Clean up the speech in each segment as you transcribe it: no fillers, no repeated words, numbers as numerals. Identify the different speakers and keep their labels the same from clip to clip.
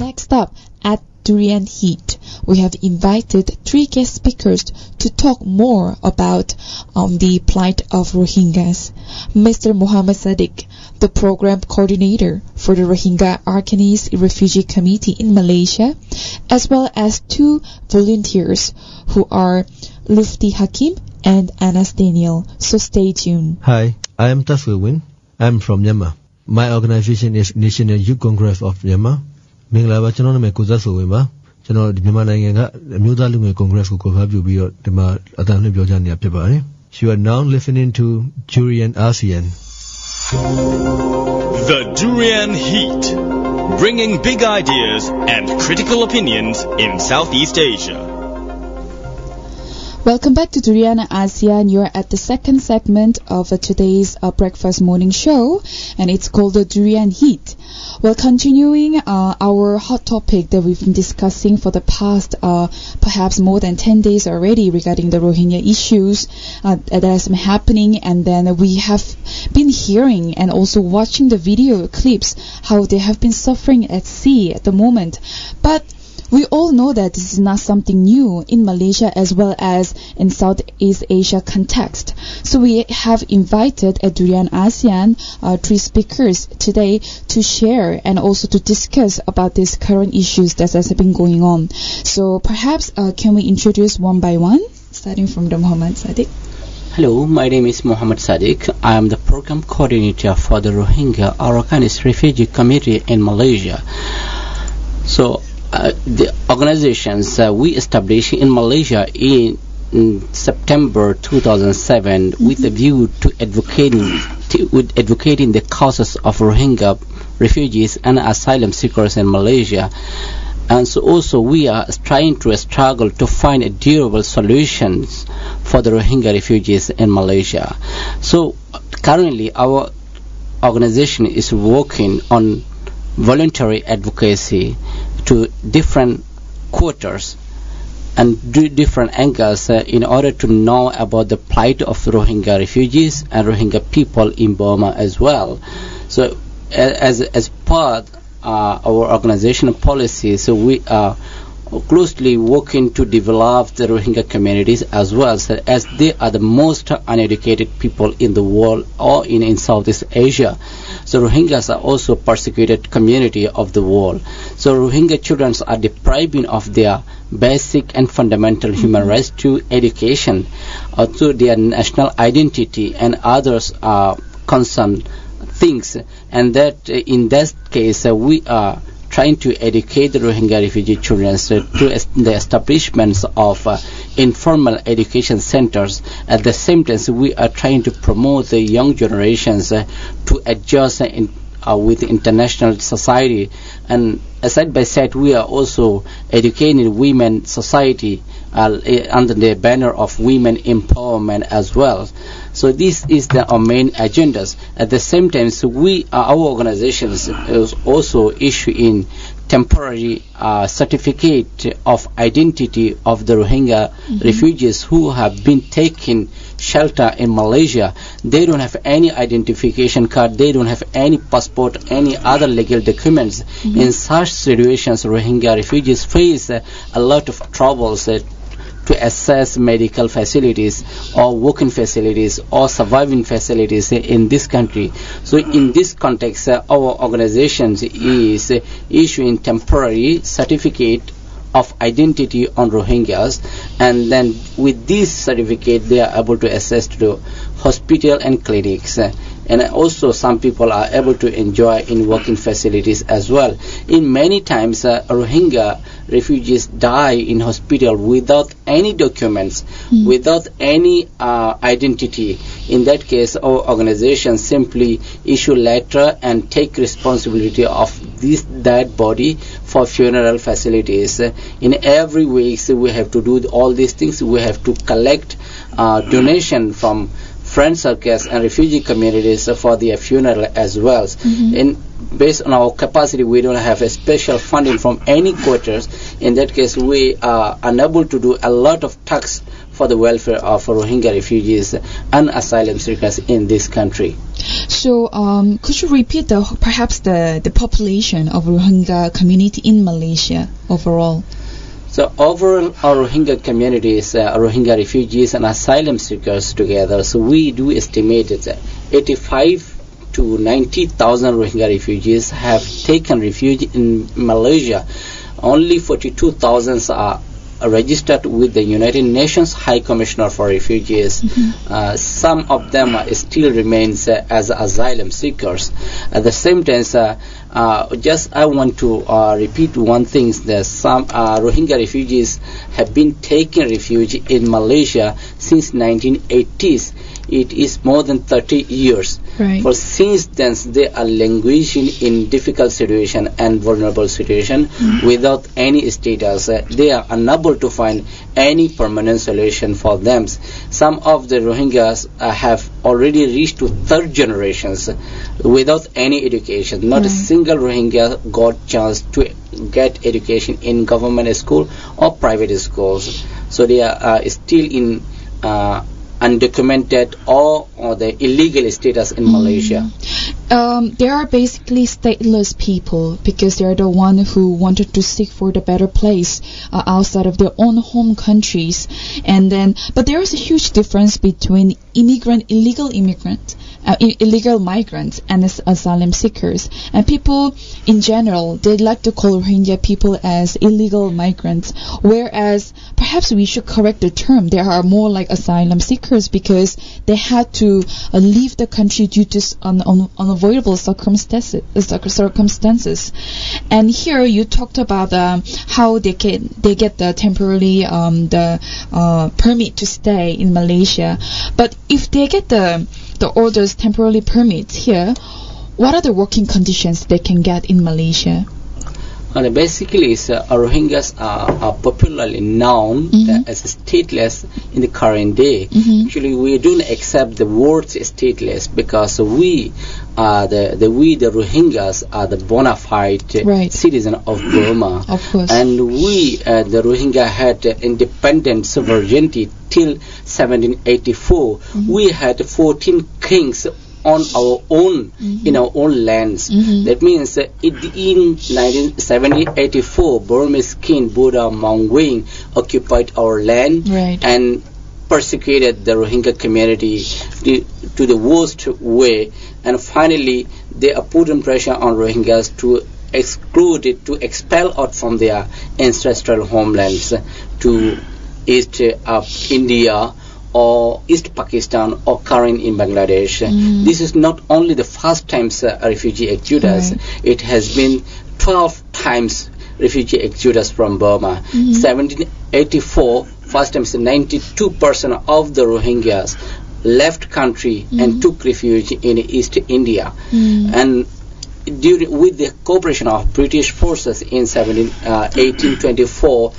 Speaker 1: Next up, at Durian Heat, we have invited 3 guest speakers to talk more about the plight of Rohingyas. Mr. Mohammad Sadek, the program coordinator for the Rohingya Arakanese Refugee Committee in Malaysia, as well as 2 volunteers who are Lufti Hakim and Anas Daniel. So stay tuned.
Speaker 2: Hi, I am Taswin. I'm from Myanmar. My organization is National Youth Congress of Myanmar. မင်္ဂလာပါကျွန်တော်နာမည်ကိုဇတ်ဆိုဝင်ပါကျွန်တော်ဒီမြန်မာနိုင်ငံကအမျိုးသားလူငယ်ကွန်ဂရက်ကိုကိုယ်စားပြုပြီးတော့ဒီမှာအသံလွှင့်ပြောကြားနေတာဖြစ်ပါတယ် You are now listening to DurianASEAN.
Speaker 3: The Durian Heat, bringing big ideas and critical opinions in Southeast Asia.
Speaker 1: Welcome back to DurianASEAN. You're at the second segment of today's breakfast morning show, and it's called the Durian Heat. We're continuing our hot topic that we've been discussing for the past perhaps more than 10 days already regarding the Rohingya issues that has been happening, and then we have been hearing and also watching the video clips how they have been suffering at sea at the moment. But we all know that this is not something new in Malaysia as well as in Southeast Asia context. So we have invited at DurianASEAN 3 speakers today to share and also to discuss about these current issues that has been going on. So perhaps can we introduce one by one, starting from the Mohammad Sadek.
Speaker 4: Hello, my name is Mohammad Sadek. I am the program coordinator for the Rohingya Arakanese Refugee Committee in Malaysia. So the organizations we established in Malaysia in September 2007 with a view to advocating the causes of Rohingya refugees and asylum seekers in Malaysia. And so also we are trying to struggle to find a durable solutions for the Rohingya refugees in Malaysia. So currently our organization is working on voluntary advocacy to different quarters and different angles in order to know about the plight of Rohingya refugees and Rohingya people in Burma as well. So as part our organizational policy, so we are closely working to develop the Rohingya communities as well, so as they are the most uneducated people in the world or in Southeast Asia. So Rohingyas are also persecuted community of the world. So Rohingya children are depriving of their basic and fundamental human rights to education, to their national identity and others concerned things. And that in that case we are trying to educate the Rohingya refugee children to the establishments of informal education centers. At the same time, we are trying to promote the young generations to adjust with international society. And side by side, we are also educating women society under the banner of women empowerment as well. So this is our main agendas. At the same time, so our organizations is also issuing temporary certificate of identity of the Rohingya refugees who have been taken shelter in Malaysia. They don't have any identification card, they don't have any passport, any other legal documents. In such situations, Rohingya refugees face a lot of troubles to access medical facilities or working facilities or surviving facilities in this country. So in this context, our organization is issuing temporary certificate of identity on Rohingyas, and then with this certificate they are able to access to the hospital and clinics. And also some people are able to enjoy in working facilities as well. In many times Rohingya refugees die in hospital without any documents, without any identity. In that case, our organization simply issue letter and take responsibility of this dead body for funeral facilities. In every week we have to do all these things. We have to collect donation from friend circles and refugee communities for their funeral as well. And based on our capacity, we don't have a special funding from any quarters. In that case, we are unable to do a lot of tasks for the welfare of Rohingya refugees and asylum seekers in this country.
Speaker 1: So, could you repeat perhaps the population of Rohingya community in Malaysia overall?
Speaker 4: So overall, our Rohingya communities, Rohingya refugees and asylum seekers together, so we do estimate that 85 to 90,000 Rohingya refugees have taken refuge in Malaysia. Only 42,000 are registered with the United Nations High Commissioner for Refugees. Some of them still remains as asylum seekers. At the same time, I want to repeat one thing, that some Rohingya refugees have been taking refuge in Malaysia since 1980s. It is more than 30 years.
Speaker 1: Right.
Speaker 4: For since then, they are languishing in difficult situation and vulnerable situation without any status. They are unable to find any permanent solution for them. Some of the Rohingyas have already reached to third generations without any education. Not a single Rohingya got chance to get education in government school or private schools. So they are still in undocumented or the illegal status in Malaysia.
Speaker 1: They are basically stateless people because they are the one who wanted to seek for the better place outside of their own home countries. But there is a huge difference between illegal migrants and asylum seekers. And people in general, they like to call Rohingya people as illegal migrants, whereas perhaps we should correct the term. They are more like asylum seekers because they had to leave the country due to unavoidable circumstances. And here you talked about how they get the temporary permit to stay in Malaysia. But if they get the orders temporarily permits here, what are the working conditions they can get in Malaysia?
Speaker 4: Basically, Rohingyas are popularly known as stateless in the current day. Actually, we don't accept the word stateless because we the Rohingyas are the bona fide citizen of Burma.
Speaker 1: Of course.
Speaker 4: And we, the Rohingya, had independent sovereignty till 1784. We had 14 kings on our own, in our own lands. That means in 1784, Burmese King Buddha Mongwing occupied our land and persecuted the Rohingya community to the worst way. And finally, they are putting pressure on Rohingyas to expel out from their ancestral homelands to East India or East Pakistan or current in Bangladesh. This is not only the first time a refugee exodus, it has been 12 times refugee exodus from Burma. 1784, first time 92% of the Rohingyas left country and took refuge in East India. And with the cooperation of British forces in 1824,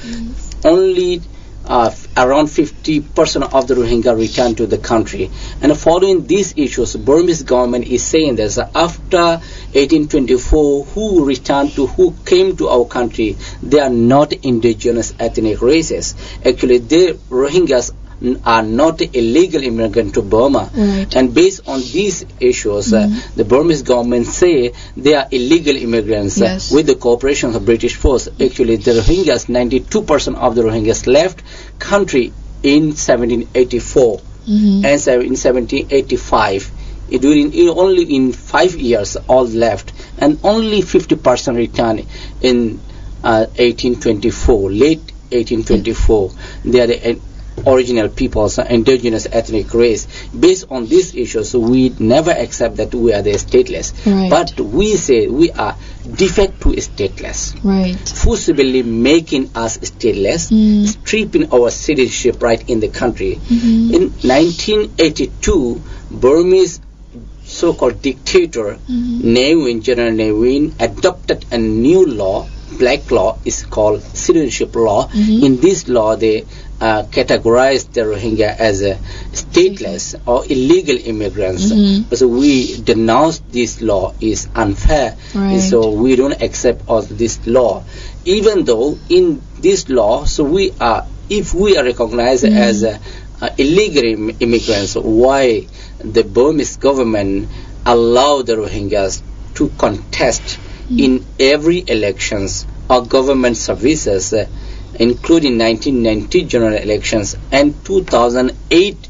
Speaker 4: only around 50% of the Rohingya returned to the country. And following these issues, Burmese government is saying that after 1824, who came to our country, they are not indigenous ethnic races. Actually, the Rohingyas are not illegal immigrant to Burma. And based on these issues, the Burmese government say they are illegal immigrants with the cooperation of British force. Actually, the Rohingyas, 92% of the Rohingyas left country in 1784 and in 1785. Only in 5 years all left, and only 50% returned in 1824, late 1824. They are the original peoples, indigenous ethnic race. Based on these issues, we never accept that we are the stateless. But we say we are de facto stateless. Forcibly making us stateless, stripping our citizenship right in the country. In 1982, Burmese so-called dictator General Nevin adopted a new law, black law, is called citizenship law. In this law, they categorized the Rohingya as stateless or illegal immigrants. So we denounce this law is unfair. So we don't accept this law. Even though in this law, so we are if we are recognized as illegal immigrants, why the Burmese government allow the Rohingyas to contest in every elections or government services, including 1990 general elections and 2008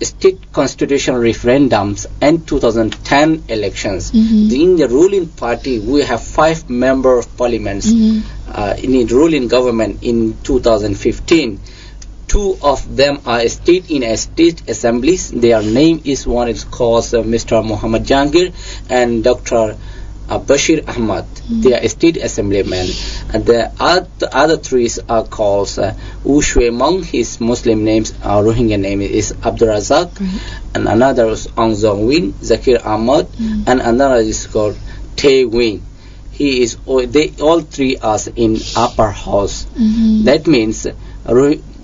Speaker 4: state constitutional referendums and 2010 elections. In the ruling party, we have 5 members of parliaments in the ruling government in 2015. 2 of them are state assemblies. Their name is, one is called Mr. Mohammad Jangir and Dr. Bashir Ahmad. They are state assemblymen. And the other 3 are called Wu Shui Meng. His Muslim names, Rohingya name is Abdul Razak, and another is Ong Zong Win, Zakir Ahmad, and another is called Tae Wing. He is. They all 3 are in upper house. That means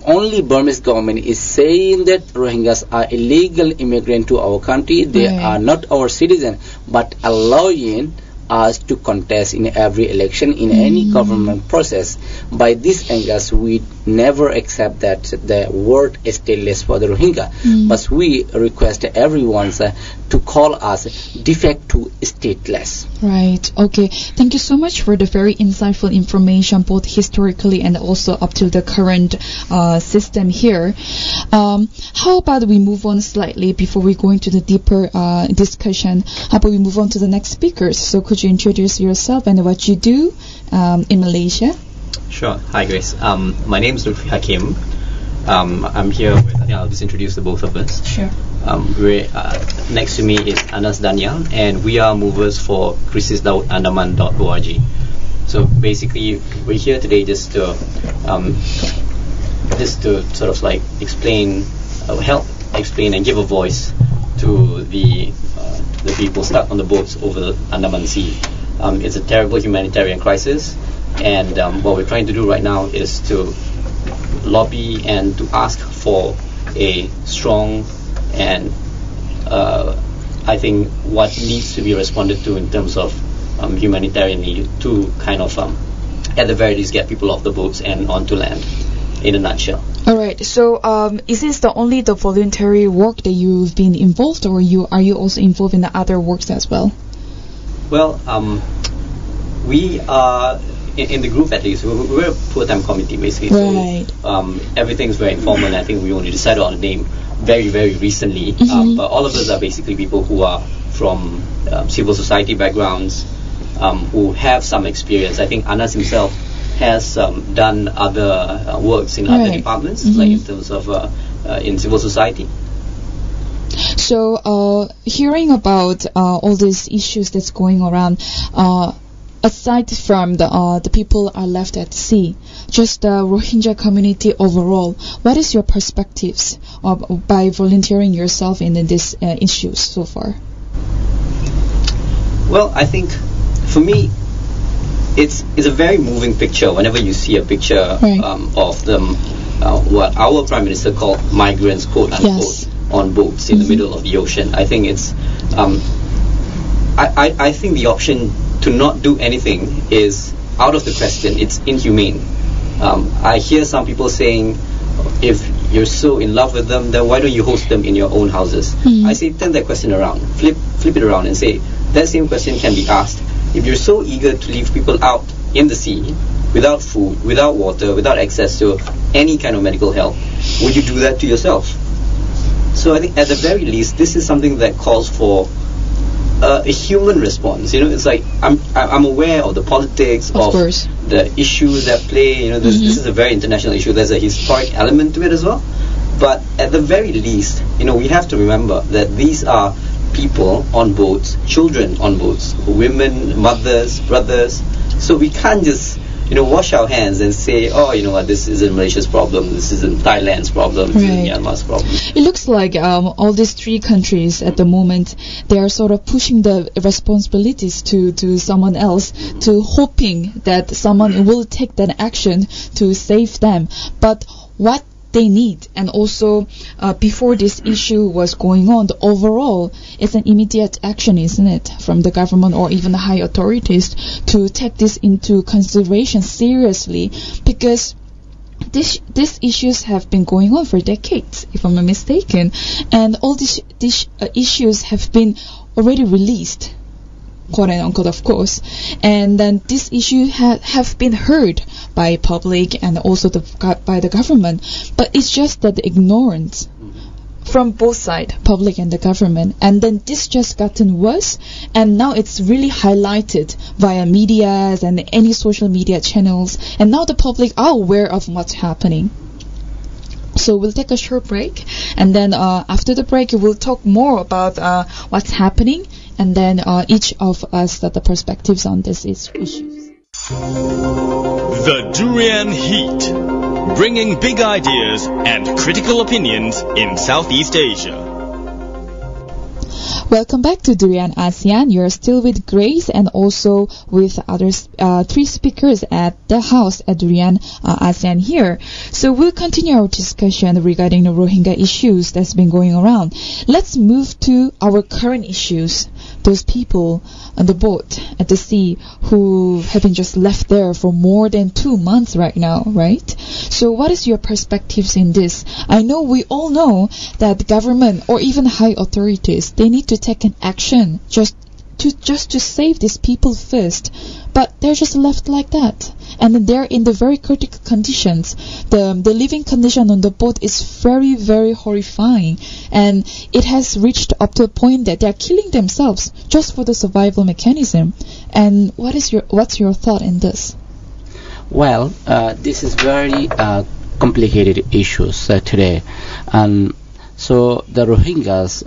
Speaker 4: only Burmese government is saying that Rohingyas are illegal immigrant to our country. They are not our citizen, but allowing us to contest in every election, in any government process. By this angle, we never accept that the word is stateless for the Rohingya, but we request everyone to call us de facto stateless.
Speaker 1: Right. Okay. Thank you so much for the very insightful information, both historically and also up to the current system here. How about we move on slightly before we go into the deeper discussion? How about we move on to the next speakers? So could you introduce yourself and what you do in Malaysia?
Speaker 5: Sure. Hi, Grace. My name is Lufti Hakim. I'm here with, I'll just introduce the both of us.
Speaker 1: Sure.
Speaker 5: Next to me is Anas Daniel, and we are movers for krisisdaudandaman.org. So basically, we're here today just to sort of like explain, help explain and give a voice to the people stuck on the boats over the Andaman Sea. It's a terrible humanitarian crisis, and what we're trying to do right now is to lobby and to ask for a strong and I think what needs to be responded to in terms of humanitarian need to kind of at the very least get people off the boats and onto land, in a nutshell.
Speaker 1: All right. So is this only the voluntary work that you've been involved, or are you also involved in the other works as well?
Speaker 5: Well, we are in the group, at least. We're a full-time committee, basically.
Speaker 1: Right.
Speaker 5: So everything's very informal, and I think we only decided on a name very, very recently. But all of us are basically people who are from civil society backgrounds, who have some experience. I think Anas himself has done other works in other departments, like in terms of in civil society.
Speaker 1: So, hearing about all these issues that's going around, aside from the people are left at sea, just the Rohingya community overall, what is your perspectives by volunteering yourself in these issues so far?
Speaker 5: Well, I think for me, it's a very moving picture whenever you see a picture of them, what our Prime Minister called migrants, quote unquote, on boats in the middle of the ocean. I think it's I think the option to not do anything is out of the question. It's inhumane. I hear some people saying, if you're so in love with them, then why don't you host them in your own houses? I say, turn that question around, flip it around and say, that same question can be asked. If you're so eager to leave people out in the sea, without food, without water, without access to any kind of medical help, would you do that to yourself? So I think at the very least, this is something that calls for a human response. You know, it's like I'm aware of the politics of the issues that play. You know, this is a very international issue. There's a historic element to it as well. But at the very least, you know, we have to remember that these are people on boats, children on boats, women, mothers, brothers. So we can't just, you know, wash our hands and say, oh, you know what, this isn't Malaysia's problem, this isn't Thailand's problem, this isn't Myanmar's problem.
Speaker 1: It looks like all these 3 countries at the moment, they are sort of pushing the responsibilities to someone else, to hoping that someone will take that action to save them. But what they need, and also before this issue was going on, the overall it's an immediate action, isn't it, from the government or even the high authorities to take this into consideration seriously, because these issues have been going on for decades, if I'm not mistaken, and all these issues have been already released, quote and unquote, of course, and then this issue have been heard by public and also by the government, but it's just that the ignorance from both sides, public and the government, and then this just gotten worse, and now it's really highlighted via medias and any social media channels, and now the public are aware of what's happening. So we'll take a short break, and then after the break we'll talk more about what's happening, and then each of us the perspectives on these issues.
Speaker 3: The Durian Heat, bringing big ideas and critical opinions in Southeast Asia.
Speaker 1: Welcome back to DurianASEAN. You're still with Grace and also with others, 3 speakers at the house at DurianASEAN here. So we'll continue our discussion regarding the Rohingya issues that's been going around. Let's move to our current issues. Those people on the boat at the sea who have been just left there for more than 2 months right now, right? So what is your perspectives in this? I know we all know that the government or even high authorities, they need to take an action just to save these people first, but they're just left like that, and then they're in the very critical conditions. The living condition on the boat is very, very horrifying, and it has reached up to a point that they're killing themselves just for the survival mechanism. And what's your thought in this?
Speaker 4: Well, this is very complicated issues today, and so the Rohingyas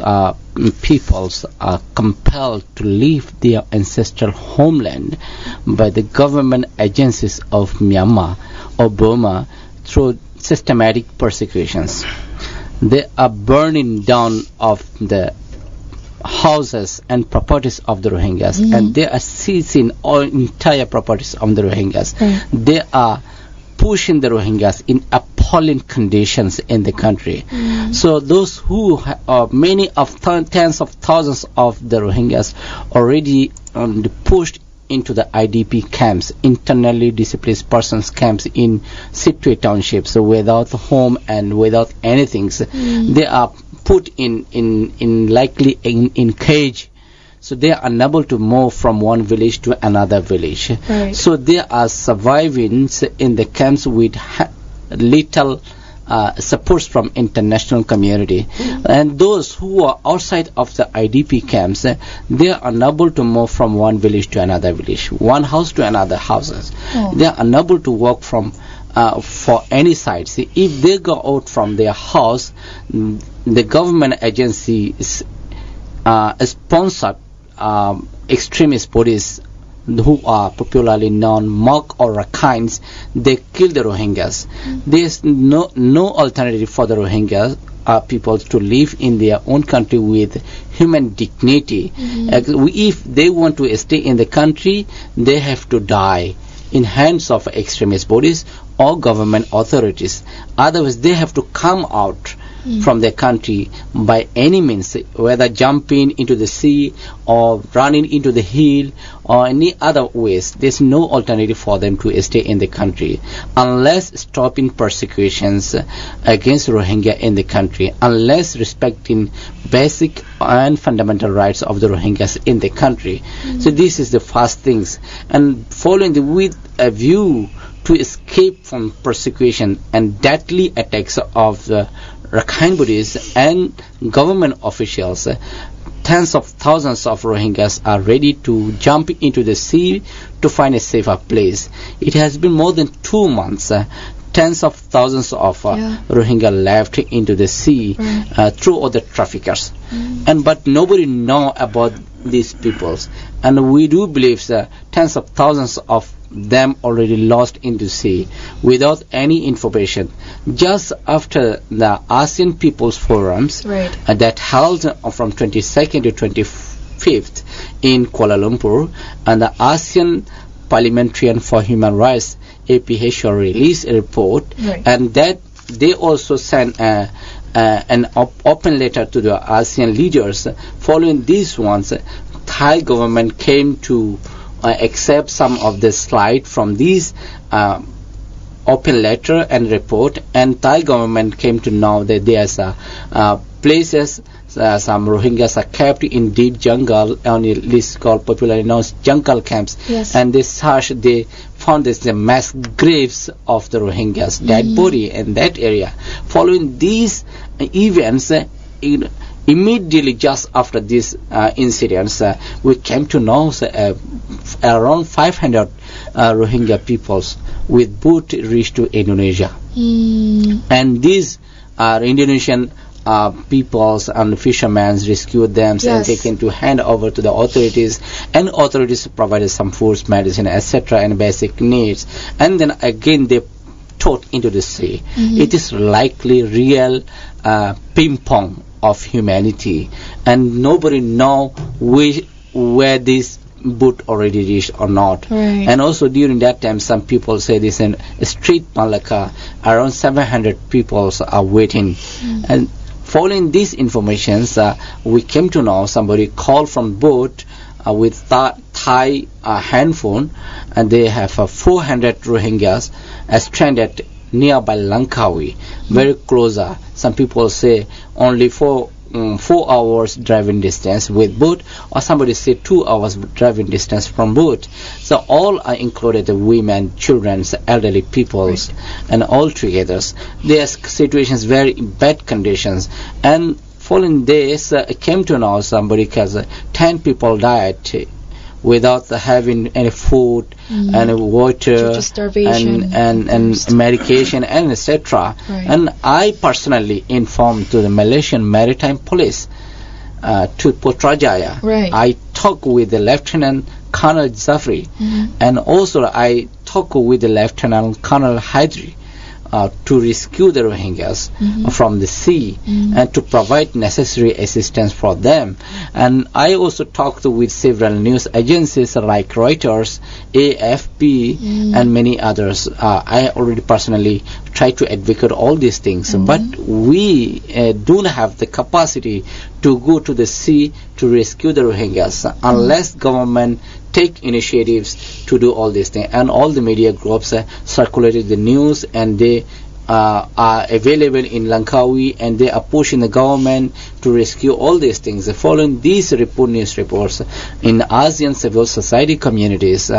Speaker 4: peoples are compelled to leave their ancestral homeland by the government agencies of Myanmar or Burma through systematic persecutions. They are burning down of the houses and properties of the Rohingyas, and they are seizing all entire properties of the Rohingyas. They are pushing the Rohingyas in appalling conditions in the country. So those who many of tens of thousands of the Rohingyas already pushed into the IDP camps, internally displaced persons camps in Sittwe townships, without home and without anything. They are put in cage. So they are unable to move from one village to another village.
Speaker 1: Right.
Speaker 4: So they are surviving in the camps with little support from international community. And those who are outside of the IDP camps, they are unable to move from one village to another village, one house to another houses. They are unable to walk from for any side. See, if they go out from their house, the government agency is sponsored extremist bodies who are popularly known Mok or Arakanese. They kill the Rohingyas. There's no alternative for the Rohingyas people to live in their own country with human dignity. If they want to stay in the country, they have to die in hands of extremist bodies or government authorities. Otherwise, they have to come out from their country by any means, whether jumping into the sea or running into the hill or any other ways. There's no alternative for them to stay in the country unless stopping persecutions against Rohingya in the country, unless respecting basic and fundamental rights of the Rohingyas in the country. So this is the first things, and following with a view to escape from persecution and deadly attacks of the Rakhine bodies and government officials, tens of thousands of Rohingyas are ready to jump into the sea to find a safer place. It has been more than 2 months. Tens of thousands of Rohingya left into the sea through other traffickers, but nobody know about these peoples, and we do believe that tens of thousands of them already lost into sea without any information. Just after the ASEAN People's Forums that held from 22nd to 25th in Kuala Lumpur, and the ASEAN Parliamentarian for Human Rights APHR released a report, and that they also sent an open letter to the ASEAN leaders. Following these ones, Thai government came to accept some of the slide from these open letter and report, and Thai government came to know that there's places some Rohingyas are kept in deep jungle on a list called popularly known as jungle camps.
Speaker 1: Yes.
Speaker 4: And they found this the mass graves of the Rohingyas dead body in that area. Following these events, immediately just after these incidents, we came to know around 500 Rohingya peoples with boat reached to Indonesia. And these are Indonesian peoples and fishermen rescued them and taken to hand over to the authorities, and authorities provided some foods, medicine, etc. and basic needs, and then again they towed into the sea. It is likely real ping pong of humanity, and nobody know where this boat already reached or not.
Speaker 1: Right.
Speaker 4: And also during that time, some people say this in Street Malacca, around 700 people are waiting. And following these informations, we came to know somebody called from boat with Thai handphone, and they have 400 Rohingyas stranded nearby Langkawi, very closer. Some people say only 4 hours driving distance with boat, or somebody say 2 hours driving distance from boat. So all are included, the women, children, elderly peoples, and all together. Their situations very bad conditions. And following this, came to know somebody because 10 people died without having any food and water and medication and etc. And I personally informed to the Malaysian Maritime Police to Putrajaya. I talked with the Lieutenant Colonel Zafri, and also I talked with the Lieutenant Colonel Hydri to rescue the Rohingyas from the sea and to provide necessary assistance for them. And I also talked with several news agencies like Reuters, AFP, and many others. I already personally tried to advocate all these things, but we don't have the capacity to go to the sea to rescue the Rohingyas unless government take initiatives to do all these things. And all the media groups circulated the news, and they are available in Langkawi, and they are pushing the government to rescue all these things. Following these news reports in ASEAN civil society communities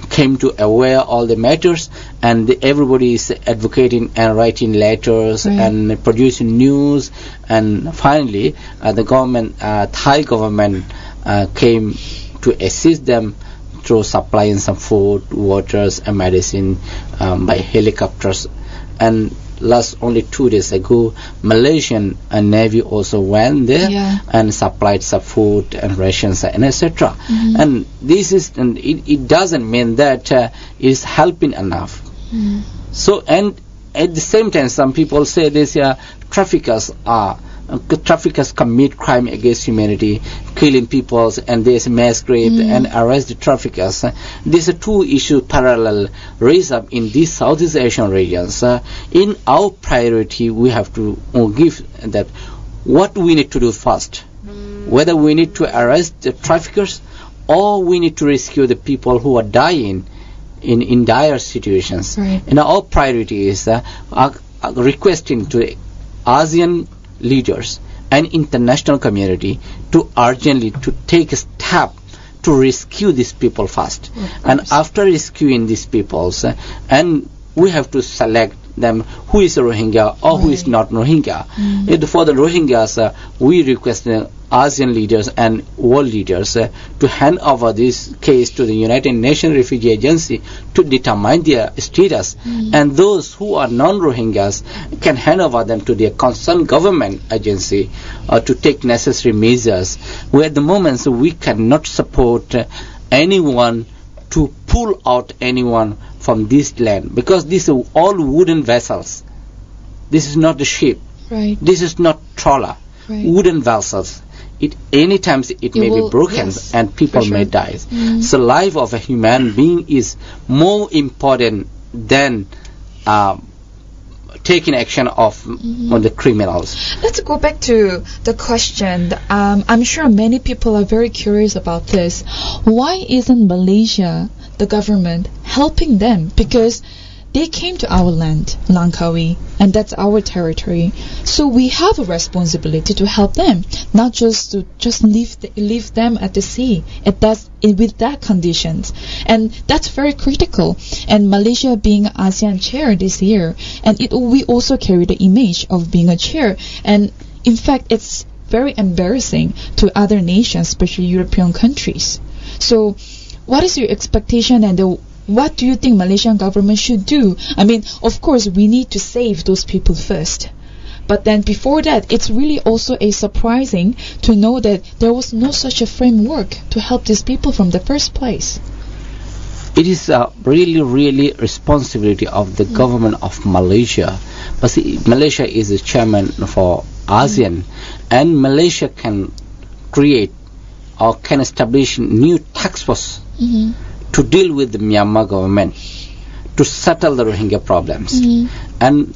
Speaker 4: came to aware all the matters, and everybody is advocating and writing letters and producing news, and finally the government, Thai government came to assist them through supplying some food, waters, and medicine by helicopters. And last only 2 days ago, Malaysian Navy also went there and supplied some food and rations and etc. And this is, and it doesn't mean that it's helping enough. So, and at the same time, some people say these traffickers commit crime against humanity, killing people, and there's mass grave and arrest the traffickers. These are 2 issues parallel raise up in these Southeast Asian regions. In our priority, we have to give that what we need to do first, whether we need to arrest the traffickers or we need to rescue the people who are dying in dire situations. And our priority is requesting to the ASEAN leaders and international community to urgently to take a step to rescue these people first. And after rescuing these peoples, and we have to select them who is a Rohingya or who is not Rohingya. For the Rohingyas, we request the ASEAN leaders and world leaders to hand over this case to the United Nations Refugee Agency to determine their status, and those who are non-Rohingyas can hand over them to their concerned government agency to take necessary measures. At the moment, so we cannot support anyone to pull out anyone from this land, because these are all wooden vessels. This is not the ship. This is not trawler. Wooden vessels. Any times it may be broken and people may die. So life of a human being is more important than taking action of on the criminals.
Speaker 1: Let's go back to the question. I'm sure many people are very curious about this. Why isn't Malaysia, the government, helping them? Because they came to our land, Langkawi, and that's our territory. So we have a responsibility to help them, not just to leave them at the sea. With that conditions, and that's very critical. And Malaysia being ASEAN chair this year, and we also carry the image of being a chair. And in fact, it's very embarrassing to other nations, especially European countries. So, what is your expectation, and what do you think Malaysian government should do? I mean, of course, we need to save those people first. But then before that, it's really also surprising to know that there was no such a framework to help these people from the first place.
Speaker 4: It is a really responsibility of the government of Malaysia. But see, Malaysia is the chairman for ASEAN, and Malaysia can create or can establish new task force to deal with the Myanmar government to settle the Rohingya problems. And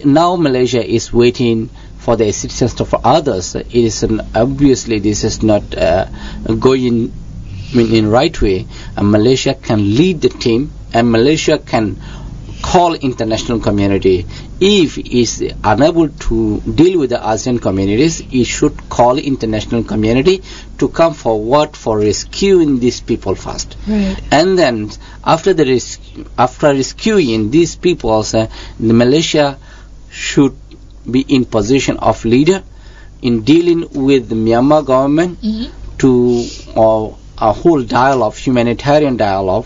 Speaker 4: now Malaysia is waiting for the assistance of others. It is obviously this is not going in right way. And Malaysia can lead the team, and Malaysia can call international community. If it is unable to deal with the ASEAN communities, it should call international community to come forward for rescuing these people first.
Speaker 1: Right.
Speaker 4: And then after rescuing these people, Malaysia should be in position of leader in dealing with the Myanmar government to a whole dialogue, humanitarian dialogue,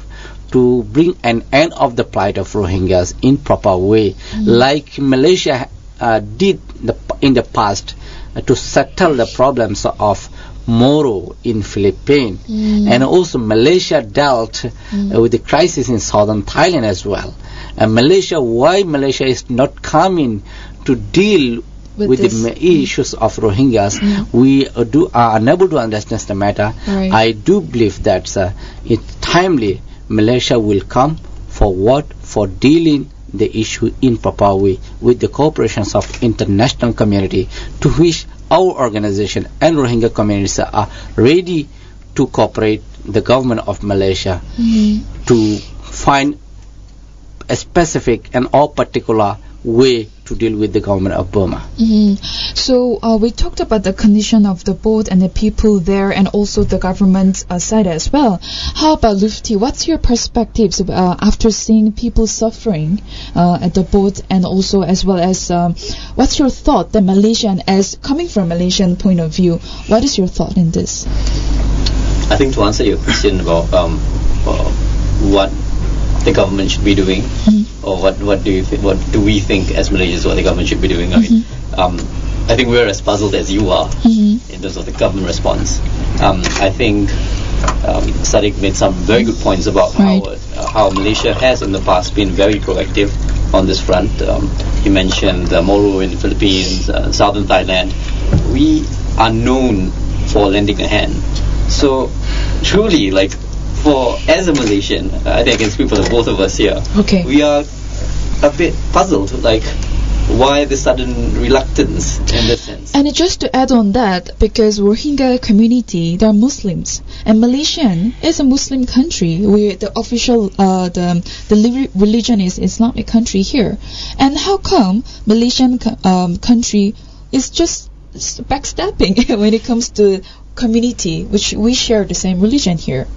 Speaker 4: to bring an end of the plight of Rohingyas in proper way, like Malaysia did in the past to settle the problems of Moro in Philippines, and also Malaysia dealt with the crisis in southern Thailand as well. And why Malaysia is not coming to deal with the issues of Rohingyas, we are unable to understand the matter.
Speaker 1: Right.
Speaker 4: I do believe that it's timely Malaysia will come forward for dealing the issue in proper way with the cooperations of international community, to which our organization and Rohingya communities are ready to cooperate the government of Malaysia to find a specific and all particular way to deal with the government of Burma.
Speaker 1: So we talked about the condition of the boat and the people there, and also the government side as well. How about Lufti? What's your perspectives after seeing people suffering at the boat, and also as well as what's your thought that Malaysian, as coming from Malaysian point of view, what is your thought in this?
Speaker 5: I think to answer your question about what the government should be doing, or what do we think as Malaysians what the government should be doing? I mean, I think we're as puzzled as you are in terms of the government response. I think Sadek made some very good points about how Malaysia has in the past been very proactive on this front. He mentioned Moro in the Philippines, southern Thailand. We are known for lending a hand. So truly, as a Malaysian, I think I can speak for the both of us here.
Speaker 1: Okay.
Speaker 5: We are a bit puzzled, why the sudden reluctance in this sense.
Speaker 1: And just to add on that, because Rohingya community, they're Muslims, and Malaysia is a Muslim country. The official the religion is Islamic country here. And how come Malaysian country is just backstabbing when it comes to community, which we share the same religion here?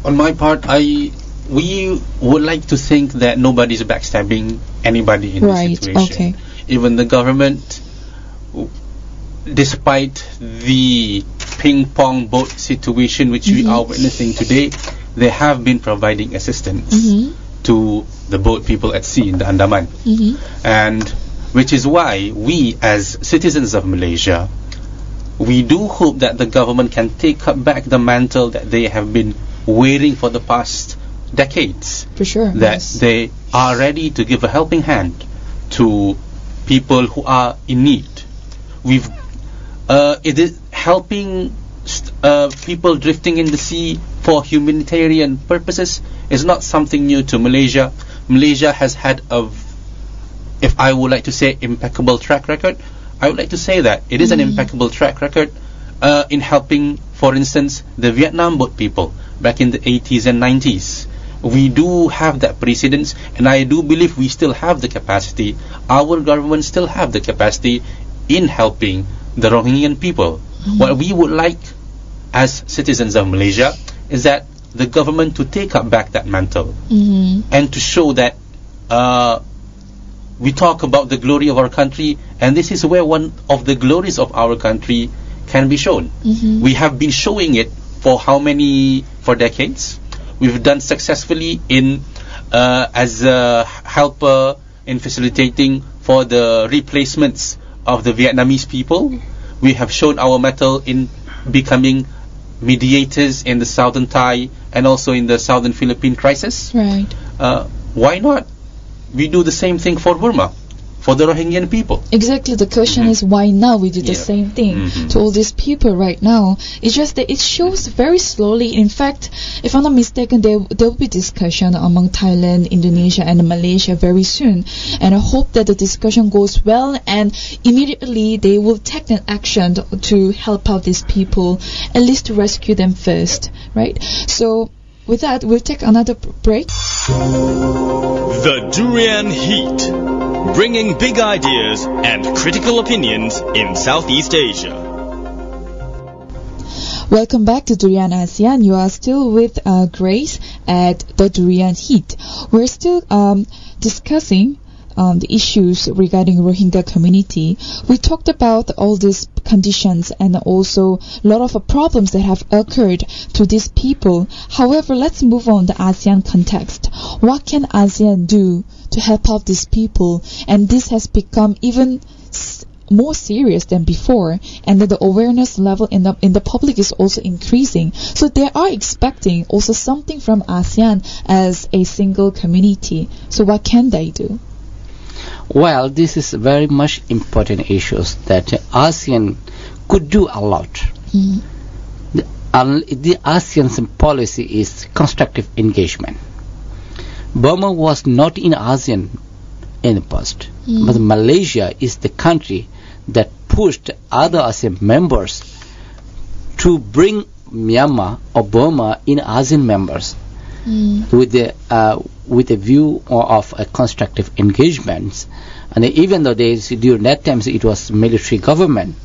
Speaker 6: On my part, we would like to think that nobody's backstabbing anybody in this situation.
Speaker 1: Okay.
Speaker 6: Even the government, despite the ping-pong boat situation which we are witnessing today, they have been providing assistance to the boat people at sea in the Andaman. And which is why we, as citizens of Malaysia, we do hope that the government can take back the mantle that they have been wearing for the past decades.
Speaker 1: For sure.
Speaker 6: That they are ready to give a helping hand to people who are in need. It is helping people drifting in the sea for humanitarian purposes is not something new to Malaysia. Malaysia has had if I would like to say impeccable track record, I would like to say that it is an impeccable track record in helping, for instance, the Vietnam boat people back in the 80s and 90s, we do have that precedence, and I do believe we still have the capacity. Our government still have the capacity in helping the Rohingyan people. What we would like as citizens of Malaysia is that the government to take up back that mantle and to show that we talk about the glory of our country, and this is where one of the glories of our country can be shown. We have been showing it for for decades. We've done successfully in as a helper in facilitating for the replacements of the Vietnamese people. We have shown our mettle in becoming mediators in the Southern Thai and also in the Southern Philippine crisis.
Speaker 1: Right.
Speaker 6: Why not we do the same thing for Burma, for the Rohingyan people?
Speaker 1: Exactly. The question is why now we do the same thing to all these people right now. It's just that it shows very slowly. In fact, if I'm not mistaken, there will be discussion among Thailand, Indonesia and Malaysia very soon, and I hope that the discussion goes well and immediately they will take an action to help out these people, at least to rescue them first, right? So with that, we'll take another break.
Speaker 3: The Durian Heat, bringing big ideas and critical opinions in Southeast Asia.
Speaker 1: Welcome back to DurianASEAN. You are still with Grace at the Durian Heat. We're still discussing the issues regarding Rohingya community. We talked about all these conditions and also a lot of problems that have occurred to these people. However, let's move on the ASEAN context. What can ASEAN do to help out these people? And this has become even more serious than before, and that the awareness level in the public is also increasing. So they are expecting also something from ASEAN as a single community. So what can they do?
Speaker 4: Well, this is very much important issues that ASEAN could do a lot. The ASEAN's policy is constructive engagement. Burma was not in ASEAN in the past, but Malaysia is the country that pushed other ASEAN members to bring Myanmar or Burma in ASEAN members with a view of a constructive engagement. And even though during that time it was military government,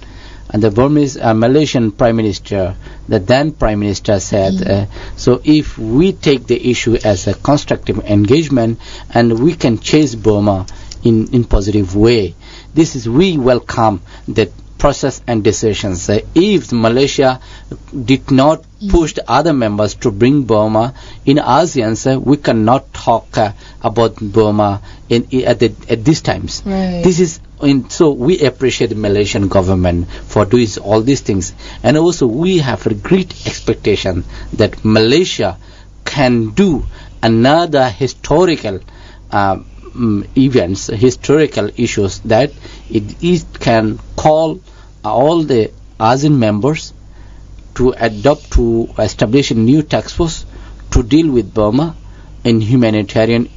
Speaker 4: and the Burmese Malaysian Prime Minister, the then Prime Minister said, so if we take the issue as a constructive engagement and we can chase Burma in positive way, we welcome that process and decisions. If Malaysia did not push the other members to bring Burma in ASEAN, we cannot talk about Burma at these times.
Speaker 1: Right.
Speaker 4: So we appreciate the Malaysian government for doing all these things, and also we have a great expectation that Malaysia can do another historical events, historical issues, that it can call all the ASEAN members to establish a new task force to deal with Burma in humanitarian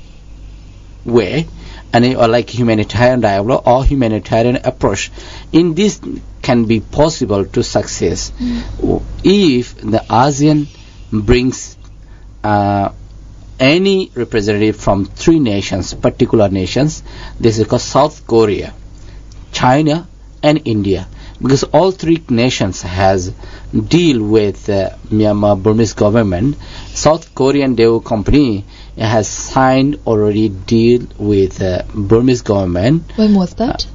Speaker 4: way, and or like humanitarian dialogue or humanitarian approach. In this can be possible to success if the ASEAN brings any representative from three nations, particular nations. This is called South Korea, China and India, because all three nations has deal with Myanmar Burmese government. South Korean Daewoo Company has signed already deal with Burmese government.
Speaker 1: When was that?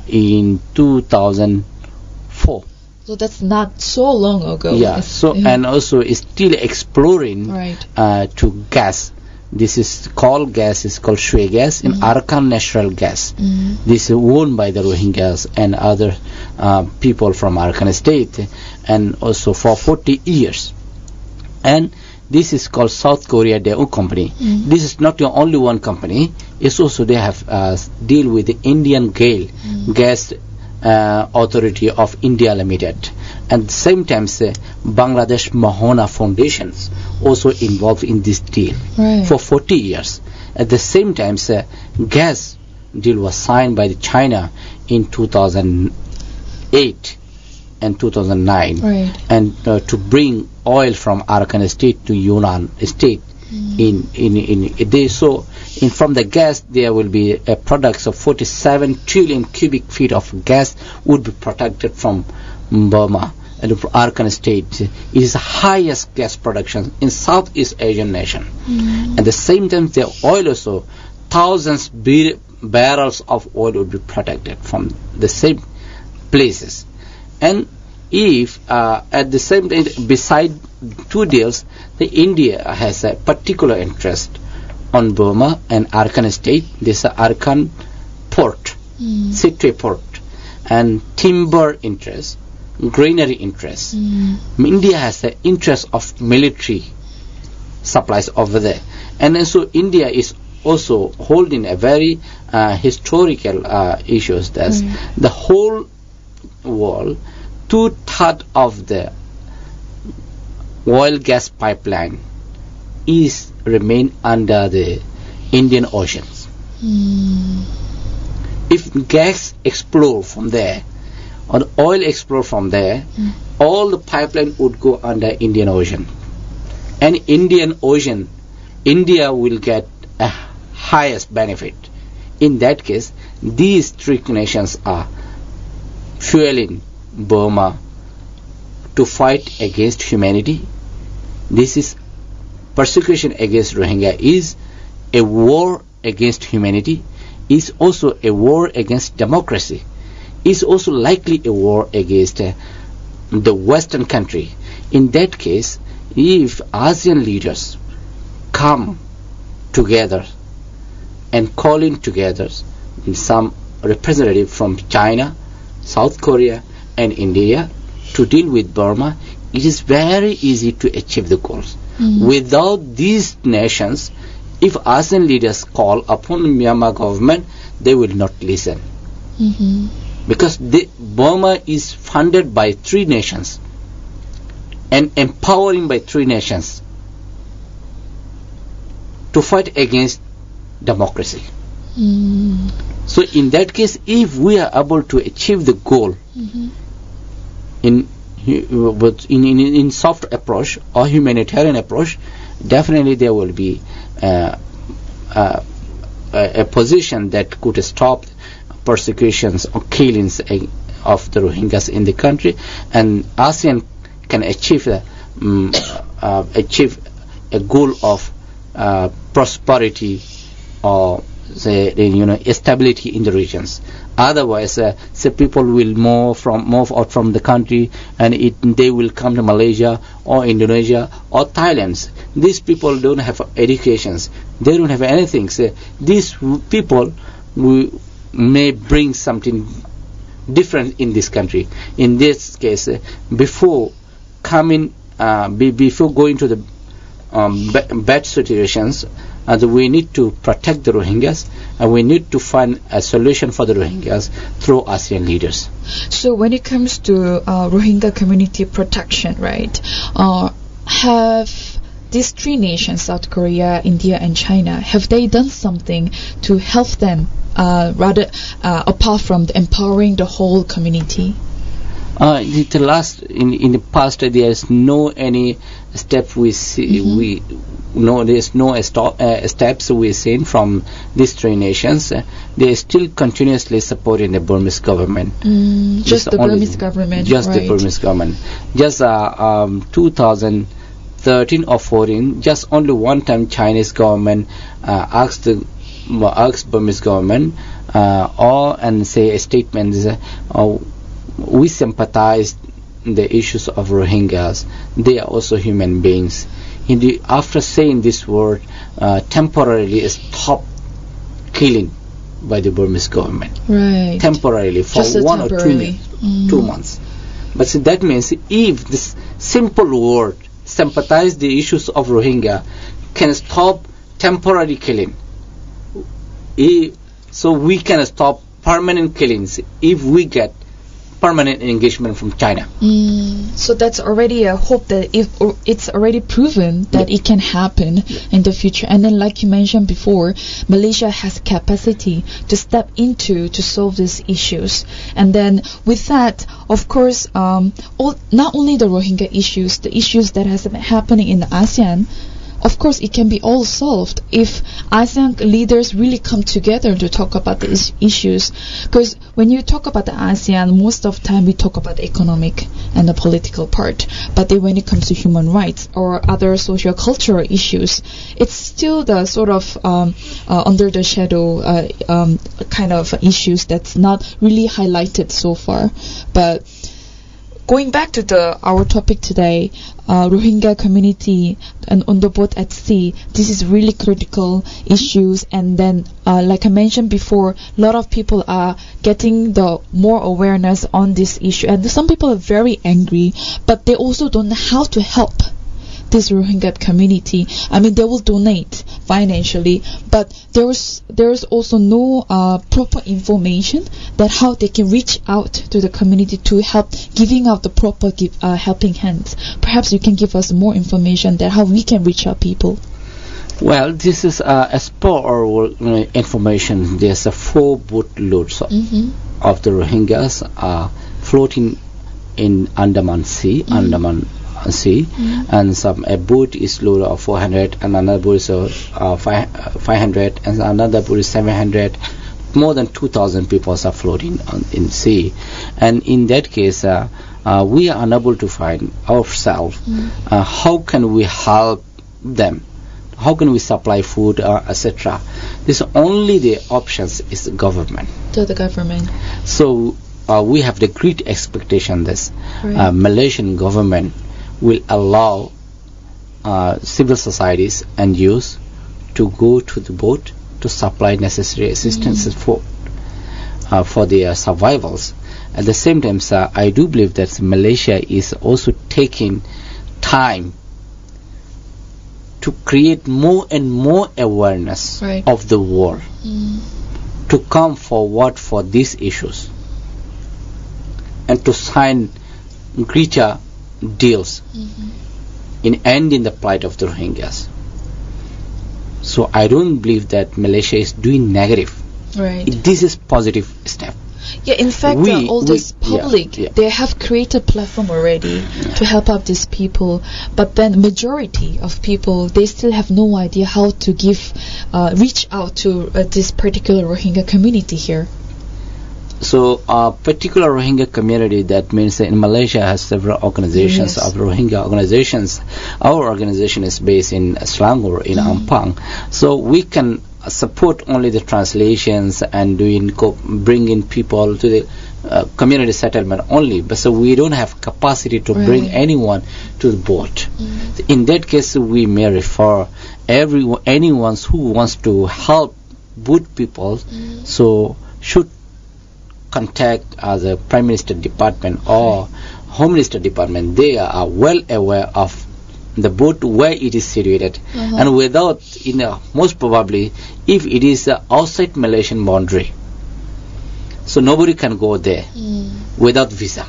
Speaker 4: In 2004.
Speaker 1: So that's not so long ago.
Speaker 4: Yeah. And also is still exploring to gas. This is called Shui gas in Arakan natural gas. This is owned by the Rohingyas and other people from Arakan state, and also for 40 years. And this is called South Korea Daewoo Company. This is not the only one company. It's also they have deal with the Indian Gas Authority of India Limited. At the same time, Bangladesh Mahona Foundations also involved in this deal for 40 years. At the same time, gas deal was signed by China in 2008 and 2009, and to bring oil from Arakan state to Yunnan state From the gas there will be a products of 47 trillion cubic feet of gas would be protected from Burma. And Arakanese state is the highest gas production in Southeast Asian nation. At the same time, the oil also, thousands barrels of oil would be protected from the same places. And if at the same time, beside two deals, the India has a particular interest on Burma and Arakanese state. This is Arakan port, Sittwe port, and timber interest, granary interest. India has the interest of military supplies over there, and also India is also holding a very historical issues. That's the whole world, 2/3 of the oil gas pipeline is remain under the Indian Oceans. If gas explore from there or oil explore from there, all the pipeline would go under Indian Ocean. And Indian Ocean, India will get a highest benefit. In that case, these three nations are fueling Burma to fight against humanity. This is persecution against Rohingya is a war against humanity, is also a war against democracy, is also likely a war against the Western country. In that case, if ASEAN leaders come together and calling together some representative from China, South Korea and India to deal with Burma, it is very easy to achieve the goals. Without these nations, if ASEAN leaders call upon Myanmar government, they will not listen. Because Burma is funded by three nations and empowering by three nations to fight against democracy. So in that case, if we are able to achieve the goal in soft approach or humanitarian approach, definitely there will be a position that could stop persecutions or killings of the Rohingyas in the country, and ASEAN can achieve a goal of prosperity or stability in the regions. Otherwise, people will move out from the country, and they will come to Malaysia or Indonesia or Thailand. These people don't have educations. They don't have anything. These people may bring something different in this country. In this case, before going to the bad situations, we need to protect the Rohingyas, and we need to find a solution for the Rohingyas through ASEAN leaders.
Speaker 1: So when it comes to Rohingya community protection, right, have these three nations, South Korea, India and China, have they done something to help them, apart from empowering the whole community?
Speaker 4: In the past, there is no any step we see. There's no steps we've seen from these three nations. They are still continuously supporting the Burmese government.
Speaker 1: Just the Burmese government.
Speaker 4: Just
Speaker 1: right.
Speaker 4: the Burmese government. Just 2013 or 14, just only one time Chinese government asked Burmese government and say a statement. We sympathize the issues of Rohingyas. They are also human beings. After saying this word, temporarily stop killing by the Burmese government.
Speaker 1: Right.
Speaker 4: Temporarily, for
Speaker 1: just
Speaker 4: 1 or 2 months. But that means if this simple word, sympathize the issues of Rohingya, can stop temporary killing, so we can stop permanent killings if we get permanent engagement from China.
Speaker 1: So that's already a hope that it's already proven that it can happen in the future. And then, like you mentioned before, Malaysia has capacity to step into to solve these issues. And then with that, of course, not only the Rohingya issues, the issues that has been happening in the ASEAN, of course, it can be all solved if ASEAN leaders really come together to talk about these issues. Because when you talk about the ASEAN, most of the time we talk about the economic and the political part. But then when it comes to human rights or other socio-cultural issues, it's still the sort of under the shadow kind of issues that's not really highlighted so far. But going back to our topic today, Rohingya community and on the boat at sea, this is really critical issues. And then, like I mentioned before, a lot of people are getting the more awareness on this issue. And some people are very angry, but they also don't know how to help this Rohingya community. I mean, they will donate financially, but there's also no proper information that how they can reach out to the community to help giving out the proper helping hands. Perhaps you can give us more information that how we can reach out people.
Speaker 4: Well, this is as per our information. There's 4 boatloads of the Rohingyas floating in Andaman Sea, and a boat is load of 400, and another boat is 500, and another boat is 700. More than 2,000 people are floating in sea, and in that case, we are unable to find ourselves. How can we help them? How can we supply food, etc.? This only the options is the government.
Speaker 1: To the government.
Speaker 4: So we have the great expectation that Malaysian government will allow civil societies and youth to go to the boat to supply necessary assistance for their survivals. At the same time, I do believe that Malaysia is also taking time to create more and more awareness of the world to come forward for these issues and to sign greater deals in ending the plight of the Rohingyas. So I don't believe that Malaysia is doing negative. This is positive step.
Speaker 1: Yeah, in fact, all this public, they have created platform already to help out these people. But then majority of people, they still have no idea how to reach out to this particular Rohingya community here.
Speaker 4: So a particular Rohingya community, that means that in Malaysia has several organizations of Rohingya organizations. Our organization is based in Selangor, in Ampang. So we can support only the translations and bringing people to the community settlement only. But so we don't have capacity to bring anyone to the boat. In that case, we may refer anyone who wants to help boat people. So should contact the Prime Minister Department or Home Minister Department. They are well aware of the boat, where it is situated, and without, most probably, if it is outside Malaysian boundary, so nobody can go there without visa.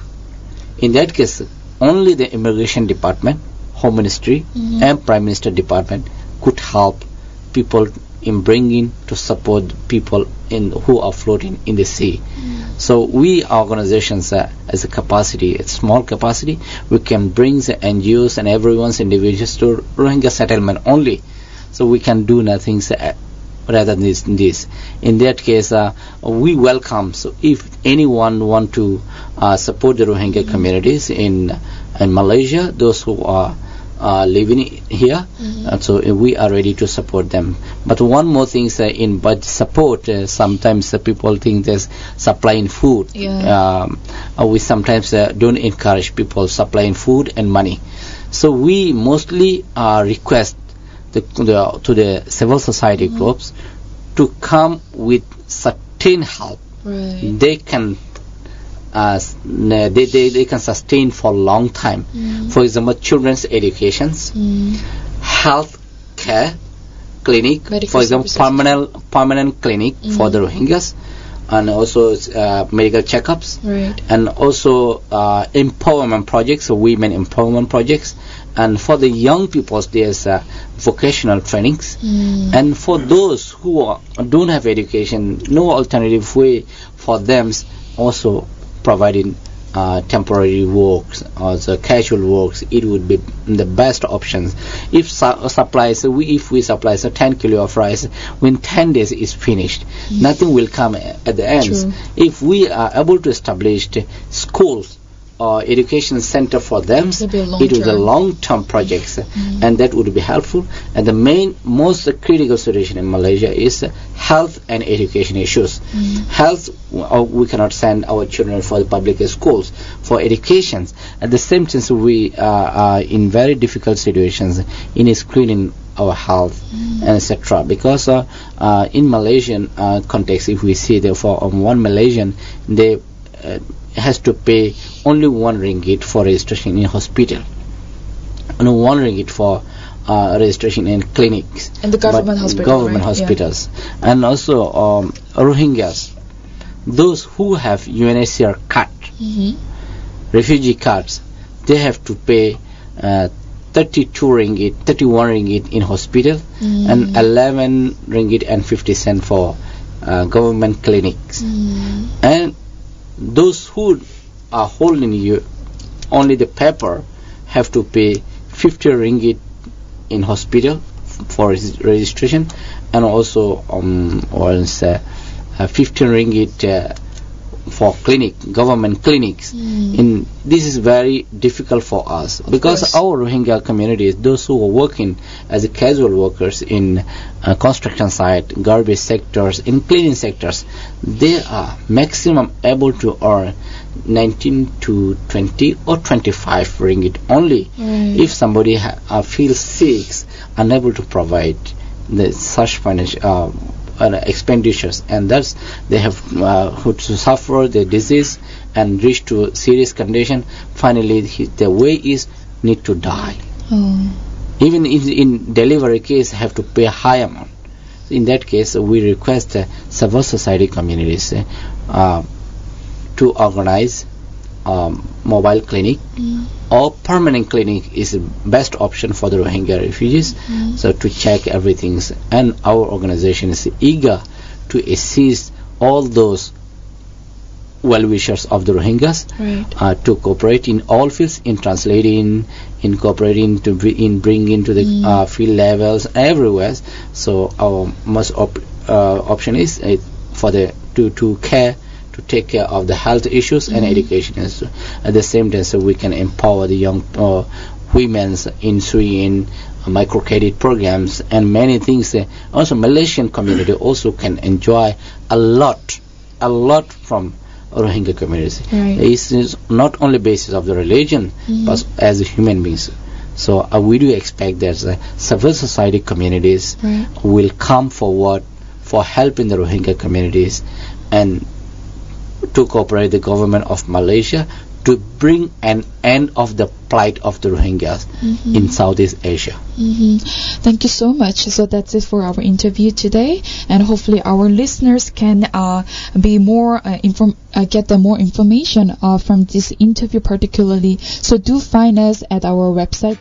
Speaker 4: In that case, only the Immigration Department, Home Ministry, and Prime Minister Department could help people in bringing to support people who are floating in the sea. So we organizations as a capacity, a small capacity, we can bring the NGOs and everyone's individuals to Rohingya settlement only. So we can do nothing rather than this. In that case, we welcome. So if anyone want to support the Rohingya communities in Malaysia, those who are living here, and so we are ready to support them. But one more thing, in budget support, sometimes people think there's supplying food. We sometimes don't encourage people supplying food and money. So we mostly request to the civil society groups to come with certain help. They can they can sustain for a long time. For example, children's educations, health care clinic, for example, permanent clinic for the Rohingyas, and also medical checkups, and also empowerment projects, so women empowerment projects, and for the young people there's vocational trainings, and for those who don't have education, no alternative way for them, also providing temporary works or the casual works, it would be the best options. If we supply 10 kilo of rice, when 10 days is finished, nothing will come at the end.
Speaker 1: True.
Speaker 4: If we are able to establish schools or education center for them, it is a long-term project, and that would be helpful. And the most critical situation in Malaysia is health and education issues. Health, we cannot send our children for the public schools. For education, at the same time, we are in very difficult situations in screening our health and etc. Because in Malaysian context, if we see therefore one Malaysian, they has to pay only 1 ringgit for registration in hospital and 1 ringgit for registration in clinics
Speaker 1: and the government hospitals.
Speaker 4: And also Rohingyas, those who have UNHCR card, refugee cards, they have to pay 31 ringgit in hospital and 11 ringgit and 50 cents for government clinics. And those who are holding only the paper have to pay 50 ringgit in hospital for registration, and also 15 ringgit for government clinics. This is very difficult for us because our Rohingya communities, those who are working as casual workers in construction site, garbage sectors, in cleaning sectors, they are maximum able to earn 19 to 20 or 25 ringgit only. If somebody feels sick, unable to provide such financial expenditures, and thus they have to suffer the disease and reach to serious condition. Finally, the way is need to die. Even in delivery case, have to pay a high amount. In that case, we request civil society communities to organize mobile clinic or permanent clinic is the best option for the Rohingya refugees. So to check everything, and our organization is eager to assist all those well-wishers of the Rohingyas to cooperate in all fields, in translating, in cooperating, in bringing to the field levels everywhere. So our most option is for the to take care of the health issues and education at the same time, so we can empower the young women in Syrian microcredit programs and many things. Also Malaysian community also can enjoy a lot from Rohingya community. It's not only basis of the religion but as human beings. So we do expect that civil society communities will come forward for helping the Rohingya communities and to cooperate the government of Malaysia to bring an end of the plight of the Rohingyas in Southeast Asia.
Speaker 1: Thank you so much. So that's it for our interview today, and hopefully our listeners can be more get the more information from this interview particularly. So do find us at our website.